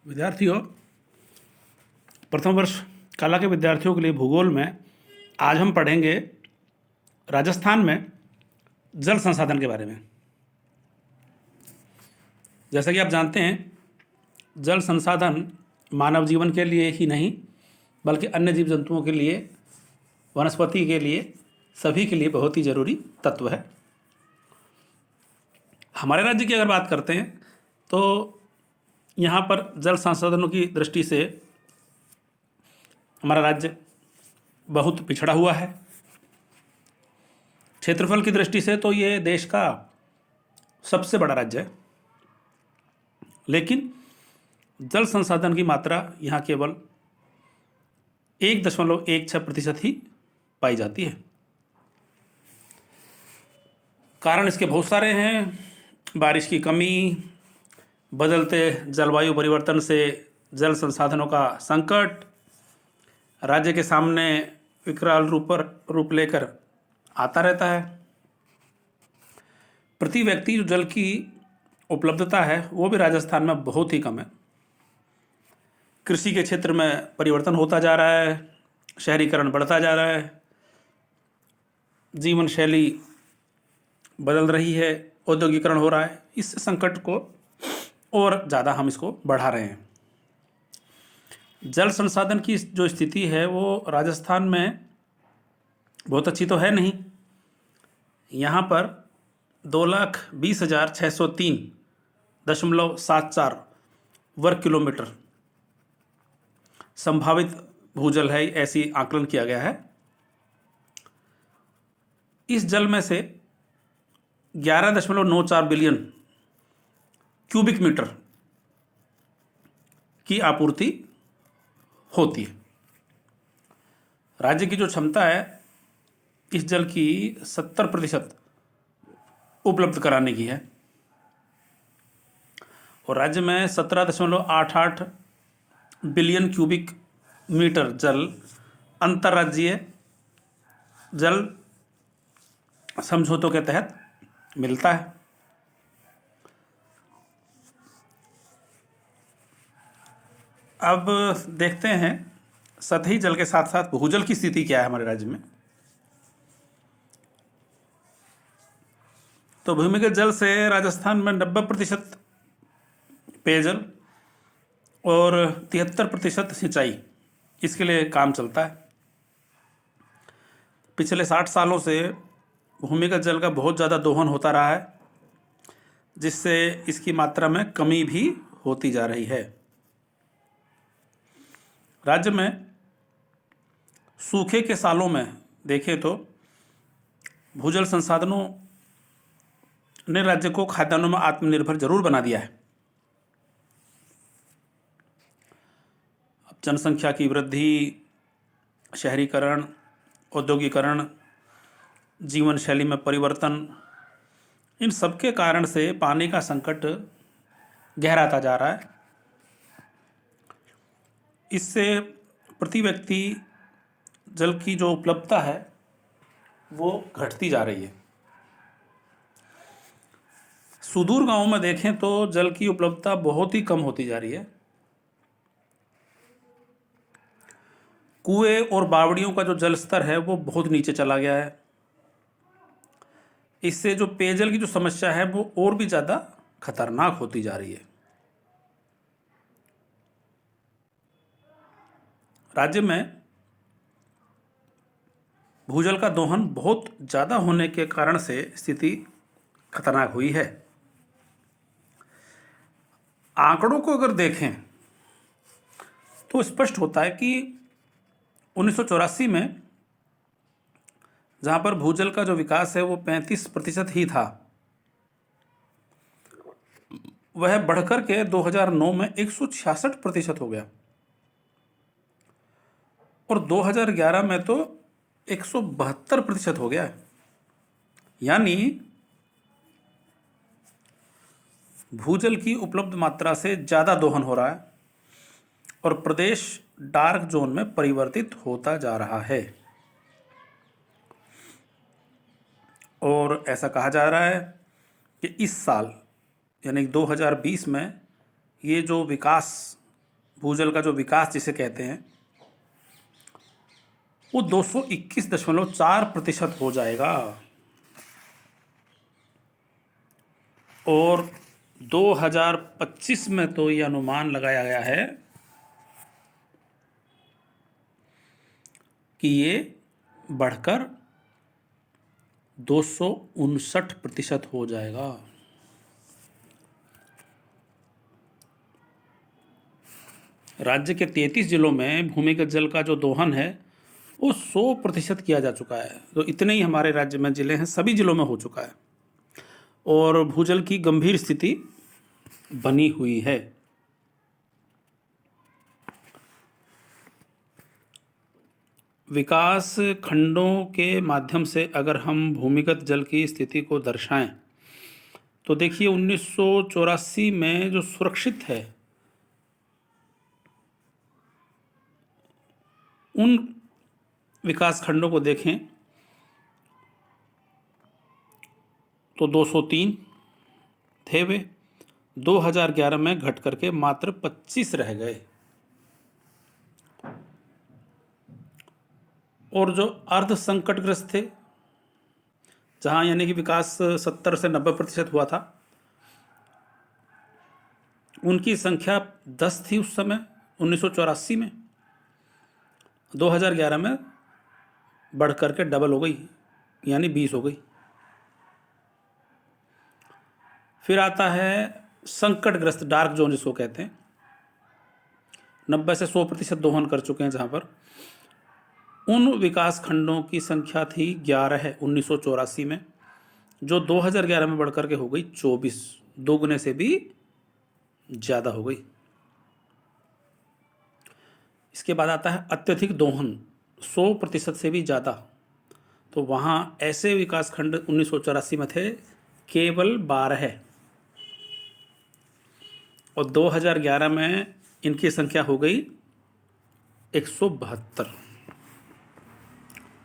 विद्यार्थियों, प्रथम वर्ष कला के विद्यार्थियों के लिए भूगोल में आज हम पढ़ेंगे राजस्थान में जल संसाधन के बारे में। जैसा कि आप जानते हैं, जल संसाधन मानव जीवन के लिए ही नहीं बल्कि अन्य जीव जंतुओं के लिए, वनस्पति के लिए, सभी के लिए बहुत ही जरूरी तत्व है। हमारे राज्य की अगर बात करते हैं तो यहाँ पर जल संसाधनों की दृष्टि से हमारा राज्य बहुत पिछड़ा हुआ है। क्षेत्रफल की दृष्टि से तो ये देश का सबसे बड़ा राज्य है, लेकिन जल संसाधन की मात्रा यहाँ केवल 1.16% ही पाई जाती है। कारण इसके बहुत सारे हैं। बारिश की कमी, बदलते जलवायु परिवर्तन से जल संसाधनों का संकट राज्य के सामने विकराल रूप लेकर आता रहता है। प्रति व्यक्ति जो जल की उपलब्धता है वो भी राजस्थान में बहुत ही कम है। कृषि के क्षेत्र में परिवर्तन होता जा रहा है, शहरीकरण बढ़ता जा रहा है, जीवन शैली बदल रही है, औद्योगिकरण हो रहा है। इस संकट को और ज़्यादा हम इसको बढ़ा रहे हैं। जल संसाधन की जो स्थिति है वो राजस्थान में बहुत अच्छी तो है नहीं। यहाँ पर 2,20,603.74 वर्ग किलोमीटर संभावित भूजल है, ऐसी आकलन किया गया है। इस जल में से 11.94 बिलियन क्यूबिक मीटर की आपूर्ति होती है। राज्य की जो क्षमता है इस जल की 70% उपलब्ध कराने की है और राज्य में 17.88 बिलियन क्यूबिक मीटर जल अंतर्राज्यीय जल समझौतों के तहत मिलता है। अब देखते हैं सतही जल के साथ साथ भूजल की स्थिति क्या है हमारे राज्य में। तो भूमिगत जल से राजस्थान में 90% पेयजल और 73% सिंचाई इसके लिए काम चलता है। पिछले 60 सालों से भूमिगत जल का बहुत ज़्यादा दोहन होता रहा है, जिससे इसकी मात्रा में कमी भी होती जा रही है। राज्य में सूखे के सालों में देखें तो भूजल संसाधनों ने राज्य को खाद्यान्नों में आत्मनिर्भर जरूर बना दिया है। अब जनसंख्या की वृद्धि, शहरीकरण, औद्योगिकरण, जीवन शैली में परिवर्तन, इन सबके कारण से पानी का संकट गहराता जा रहा है। इससे प्रति व्यक्ति जल की जो उपलब्धता है वो घटती जा रही है। सुदूर गांवों में देखें तो जल की उपलब्धता बहुत ही कम होती जा रही है। कुएं और बावड़ियों का जो जल स्तर है वो बहुत नीचे चला गया है। इससे जो पेयजल की जो समस्या है वो और भी ज़्यादा खतरनाक होती जा रही है। राज्य में भूजल का दोहन बहुत ज़्यादा होने के कारण से स्थिति खतरनाक हुई है। आंकड़ों को अगर देखें तो स्पष्ट होता है कि 1984 में जहाँ पर भूजल का जो विकास है वो 35% ही था, वह बढ़कर के 2009 में 166% हो गया और 2011 में तो 172% हो गया। यानी भूजल की उपलब्ध मात्रा से ज़्यादा दोहन हो रहा है और प्रदेश डार्क जोन में परिवर्तित होता जा रहा है। और ऐसा कहा जा रहा है कि इस साल यानी 2020 में ये जो विकास भूजल का जो विकास जिसे कहते हैं वो 221.4% हो जाएगा और 2025 में तो ये अनुमान लगाया गया है कि ये बढ़कर 259% हो जाएगा। राज्य के 33 जिलों में भूमिगत जल का जो दोहन है वो 100% किया जा चुका है। तो इतने ही हमारे राज्य में जिले हैं, सभी जिलों में हो चुका है और भूजल की गंभीर स्थिति बनी हुई है। विकास खंडों के माध्यम से अगर हम भूमिगत जल की स्थिति को दर्शाएं तो देखिए 1984 में जो सुरक्षित है उन विकास खंडों को देखें तो 203 थे वे, 2011 में घट करके मात्र 25 रह गए और जो अर्ध संकटग्रस्त थे, जहां यानी कि विकास 70 से 90% हुआ था, उनकी संख्या 10 थी उस समय 1984 में। 2011 में बढ़ करके डबल हो गई यानी 20 हो गई। फिर आता है संकटग्रस्त डार्क जोन जिसको कहते हैं, 90 से 100% दोहन कर चुके हैं, जहां पर उन विकास खंडों की संख्या थी 11 है 1984 में, जो 2011 में बढ़कर के हो गई 24, दोगुने से भी ज़्यादा हो गई। इसके बाद आता है अत्यधिक दोहन, 100% से भी ज़्यादा। तो वहाँ ऐसे विकास खंड 1984 में थे केवल 12 और 2011 में इनकी संख्या हो गई 172,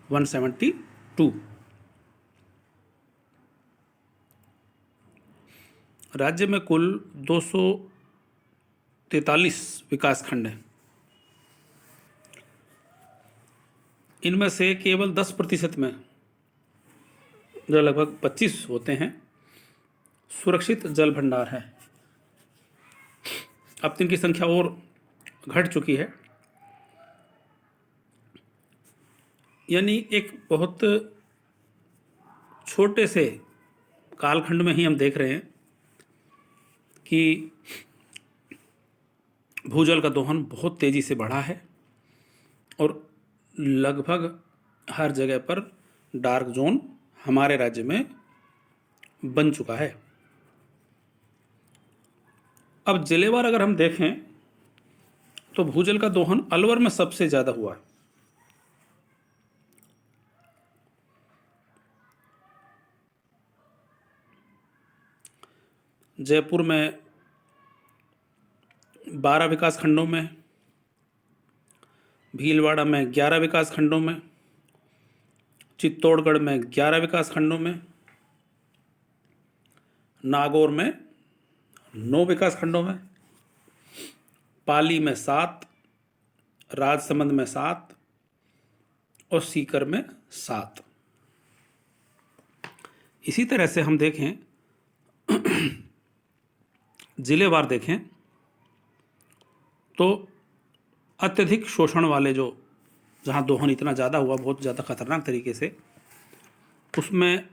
172। राज्य में कुल 243 विकास खंड हैं। इनमें से केवल 10% में, जो लगभग 25 होते हैं, सुरक्षित जल भंडार है। अब तो इनकी संख्या और घट चुकी है, यानी एक बहुत छोटे से कालखंड में ही हम देख रहे हैं कि भूजल का दोहन बहुत तेज़ी से बढ़ा है और लगभग हर जगह पर डार्क जोन हमारे राज्य में बन चुका है। अब जिलेवार अगर हम देखें तो भूजल का दोहन अलवर में सबसे ज़्यादा हुआ है। जयपुर में 12 विकास खंडों में, भीलवाड़ा में 11 विकास खंडों में, चित्तौड़गढ़ में 11 विकास खंडों में, नागौर में 9 विकास खंडों में, पाली में 7, राजसमंद में 7 और सीकर में 7। इसी तरह से हम देखें जिलेवार देखें तो अत्यधिक शोषण वाले जो, जहाँ दोहन इतना ज़्यादा हुआ बहुत ज़्यादा खतरनाक तरीके से, उसमें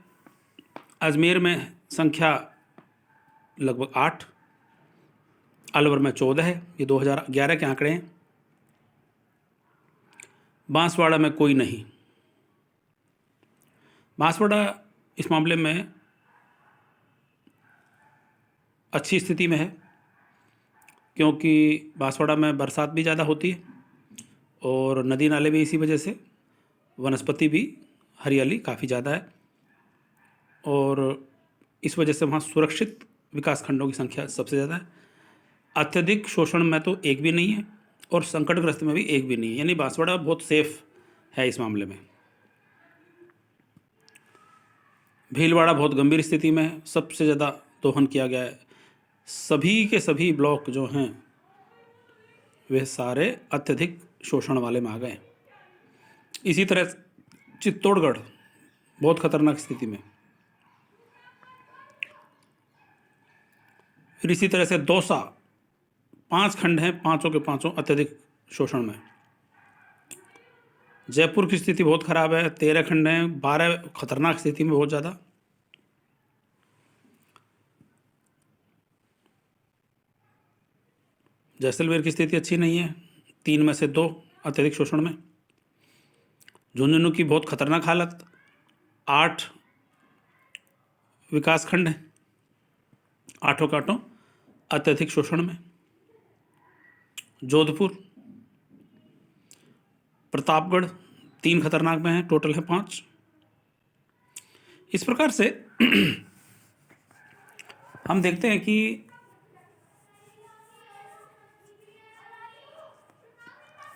अजमेर में संख्या लगभग 8, अलवर में 14 है, ये 2011 के आंकड़े हैं। बांसवाड़ा में कोई नहीं। बांसवाड़ा इस मामले में अच्छी स्थिति में है क्योंकि बांसवाड़ा में बरसात भी ज़्यादा होती है और नदी नाले भी, इसी वजह से वनस्पति भी, हरियाली काफ़ी ज़्यादा है और इस वजह से वहाँ सुरक्षित विकास खंडों की संख्या सबसे ज़्यादा है। अत्यधिक शोषण में तो एक भी नहीं है और संकटग्रस्त में भी एक भी नहीं है, यानी बांसवाड़ा बहुत सेफ है इस मामले में। भीलवाड़ा बहुत गंभीर स्थिति में है, सबसे ज़्यादा दोहन किया गया है। सभी के सभी ब्लॉक जो हैं वे सारे अत्यधिक शोषण वाले में आ गए। इसी तरह चित्तौड़गढ़ बहुत खतरनाक स्थिति में। फिर इसी तरह से दौसा, 5 खंड हैं, पांचों के पांचों अत्यधिक शोषण में। जयपुर की स्थिति बहुत खराब है, 13 खंड हैं, 12 खतरनाक स्थिति में बहुत ज़्यादा। जैसलमेर की स्थिति अच्छी नहीं है, 3 में से 2 अत्यधिक शोषण में। झुंझुनू की बहुत खतरनाक हालत, 8 विकास खंड हैं, 8 के 8 अत्यधिक शोषण में। जोधपुर, प्रतापगढ़ 3 खतरनाक में है, टोटल है 5। इस प्रकार से हम देखते हैं कि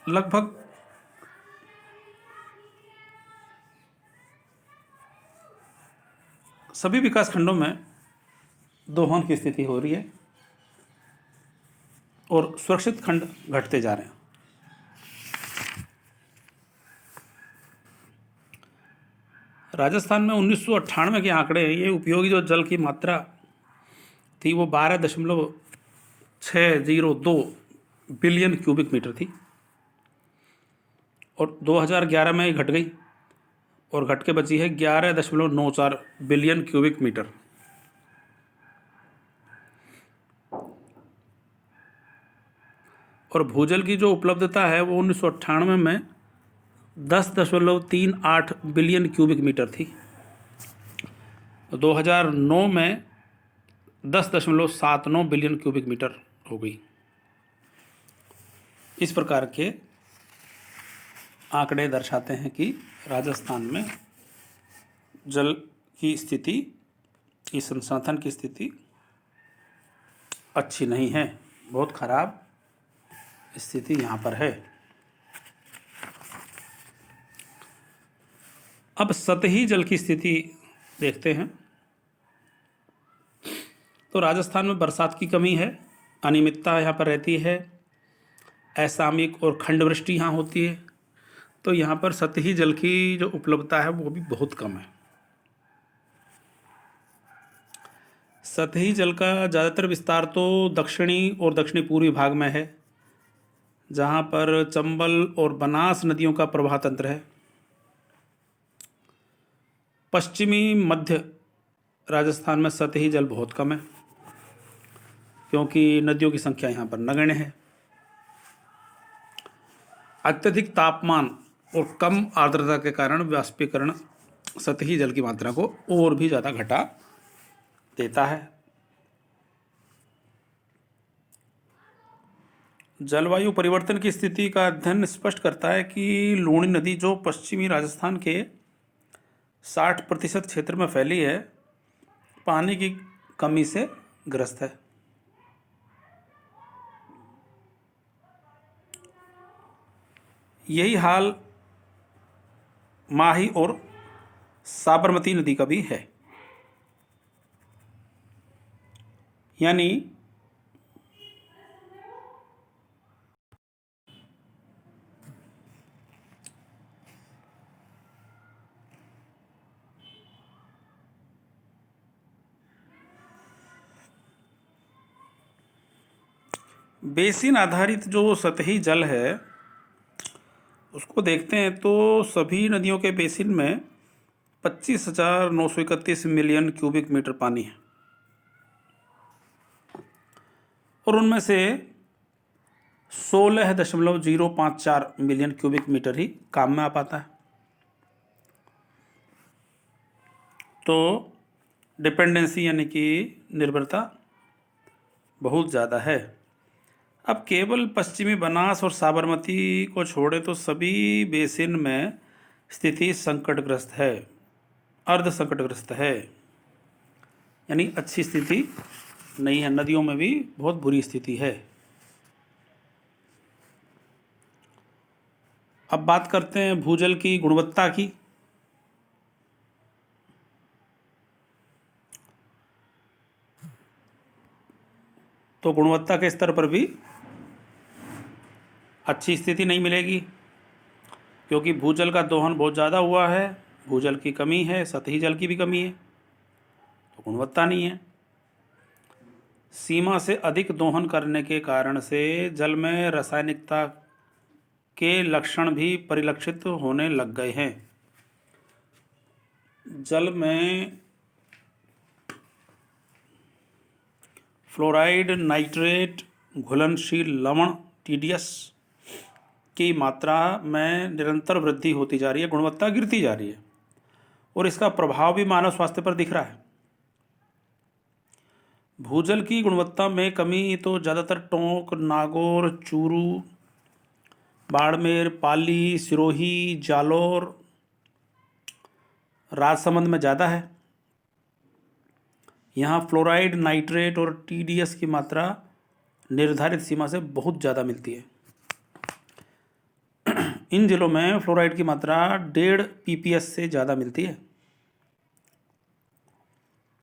लगभग सभी विकास खंडों में दोहन की स्थिति हो रही है और सुरक्षित खंड घटते जा रहे हैं। राजस्थान में 1998 के आंकड़े हैं, ये उपयोगी जो जल की मात्रा थी वो 12.602 बिलियन क्यूबिक मीटर थी और 2011 में घट गई और घट के बची है 11.94 बिलियन क्यूबिक मीटर। और भूजल की जो उपलब्धता है वो 1998 में 10.38 बिलियन क्यूबिक मीटर थी, 2009 में 10.79 बिलियन क्यूबिक मीटर हो गई। इस प्रकार के आंकड़े दर्शाते हैं कि राजस्थान में जल की स्थिति, इस संसाधन की स्थिति अच्छी नहीं है, बहुत खराब स्थिति यहाँ पर है। अब सतही जल की स्थिति देखते हैं। तो राजस्थान में बरसात की कमी है, अनियमितता यहाँ पर रहती है, असामयिक और खंड वृष्टि यहाँ होती है, तो यहाँ पर सतही जल की जो उपलब्धता है वो भी बहुत कम है। सतही जल का ज़्यादातर विस्तार तो दक्षिणी और दक्षिणी पूर्वी भाग में है, जहाँ पर चंबल और बनास नदियों का प्रवाह तंत्र है। पश्चिमी मध्य राजस्थान में सतही जल बहुत कम है, क्योंकि नदियों की संख्या यहाँ पर नगण्य है। अत्यधिक तापमान और कम आर्द्रता के कारण वाष्पीकरण सतही जल की मात्रा को और भी ज़्यादा घटा देता है। जलवायु परिवर्तन की स्थिति का अध्ययन स्पष्ट करता है कि लूणी नदी जो पश्चिमी राजस्थान के 60% क्षेत्र में फैली है, पानी की कमी से ग्रस्त है। यही हाल माही और साबरमती नदी का भी है। यानी बेसिन आधारित जो सतही जल है उसको देखते हैं तो सभी नदियों के बेसिन में 25,931 मिलियन क्यूबिक मीटर पानी है और उनमें से 16.054 मिलियन क्यूबिक मीटर ही काम में आ पाता है। तो डिपेंडेंसी यानी कि निर्भरता बहुत ज़्यादा है। अब केवल पश्चिमी बनास और साबरमती को छोड़े तो सभी बेसिन में स्थिति संकटग्रस्त है, अर्ध संकटग्रस्त है, यानी अच्छी स्थिति नहीं है। नदियों में भी बहुत बुरी स्थिति है। अब बात करते हैं भूजल की गुणवत्ता की। तो गुणवत्ता के स्तर पर भी अच्छी स्थिति नहीं मिलेगी, क्योंकि भूजल का दोहन बहुत ज़्यादा हुआ है, भूजल की कमी है, सतही जल की भी कमी है, तो गुणवत्ता नहीं है। सीमा से अधिक दोहन करने के कारण से जल में रासायनिकता के लक्षण भी परिलक्षित होने लग गए हैं। जल में फ्लोराइड, नाइट्रेट, घुलनशील लवण, टीडीएस की मात्रा में निरंतर वृद्धि होती जा रही है, गुणवत्ता गिरती जा रही है, और इसका प्रभाव भी मानव स्वास्थ्य पर दिख रहा है। भूजल की गुणवत्ता में कमी तो ज़्यादातर टोंक, नागौर, चूरू, बाड़मेर, पाली, सिरोही, जालौर, राजसमंद में ज़्यादा है। यहाँ फ्लोराइड, नाइट्रेट और टीडीएस की मात्रा निर्धारित सीमा से बहुत ज़्यादा मिलती है। इन जिलों में फ्लोराइड की मात्रा 1.5 ppm से ज़्यादा मिलती है,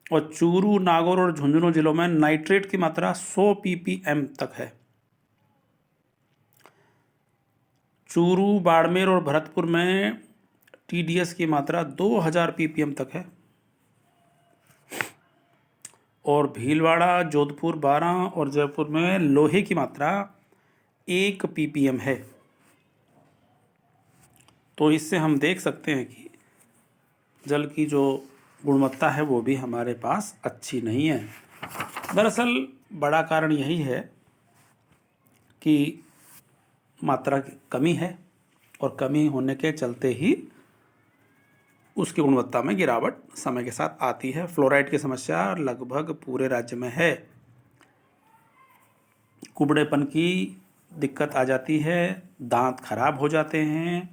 और चूरू, नागौर और झुंझुनू जिलों में नाइट्रेट की मात्रा 100 ppm तक है। चूरू, बाड़मेर और भरतपुर में टीडीएस की मात्रा 2000 ppm तक है, और भीलवाड़ा, जोधपुर, बारां और जयपुर में लोहे की मात्रा 1 ppm है। तो इससे हम देख सकते हैं कि जल की जो गुणवत्ता है वो भी हमारे पास अच्छी नहीं है। दरअसल बड़ा कारण यही है कि मात्रा की कमी है, और कमी होने के चलते ही उसकी गुणवत्ता में गिरावट समय के साथ आती है। फ्लोराइड की समस्या लगभग पूरे राज्य में है। कुबड़ेपन की दिक्कत आ जाती है, दांत खराब हो जाते हैं,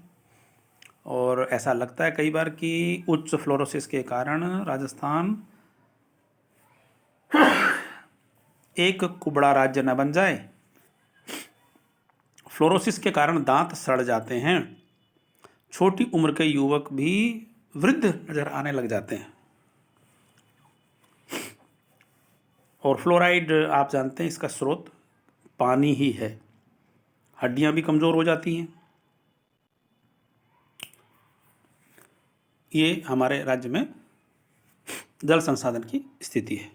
और ऐसा लगता है कई बार कि उच्च फ्लोरोसिस के कारण राजस्थान एक कुबड़ा राज्य न बन जाए। फ्लोरोसिस के कारण दांत सड़ जाते हैं, छोटी उम्र के युवक भी वृद्ध नजर आने लग जाते हैं। और फ्लोराइड आप जानते हैं इसका स्रोत पानी ही है, हड्डियां भी कमज़ोर हो जाती हैं। ये हमारे राज्य में जल संसाधन की स्थिति है।